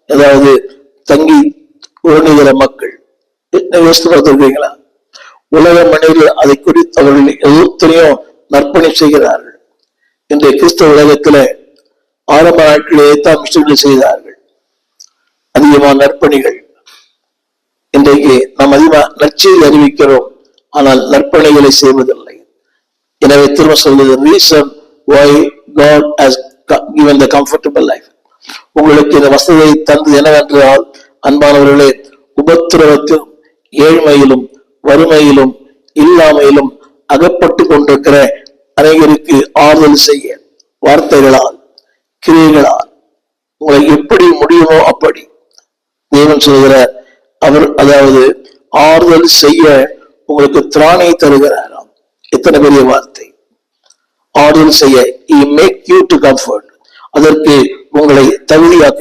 ஏதாவது தங்கி உறங்குகிற மக்கள் யோசித்து பார்த்திருக்கீங்களா? உலக மனிதர்கள் அதை குறித்து அவர்கள் எத்தனையோ நற்பணி செய்கிறார்கள். இன்றைய கிறிஸ்தவ உலகத்துல ஆரம்ப நாட்களிலே தான் மிஷனரிகள் செய்தார்கள் அதிகமான நற்பணிகள். இன்றைக்கு நாம் அதிகமாக நற்செய்தி அறிவிக்கிறோம், ஆனால் நற்பணிகளை செய்வதில்லை. எனவே திரும்ப சொல்வது, reason why God has given the comfortable life. உங்களுக்கு இந்த வசதியை தந்தது என்னவென்றால், அன்பானவர்களே, உபத்திரவத்திலும் ஏழ்மையிலும் வறுமையிலும் இல்லாமையிலும் அகப்பட்டு கொண்டிருக்கிற அனைவருக்கு ஆறுதல் செய்ய வார்த்தைகளால் கிரியைகளால் உங்களை எப்படி முடியுமோ அப்படி தேவன் சொல்கிற அவர், அதாவது ஆறுதல் செய்ய உங்களுக்கு திராணை தருகிறாராம். எத்தனை பெரிய வார்த்தை! ஆறுதல் செய்ய, he make you to comfort. அதற்கு உங்களை தகுதியாக்கு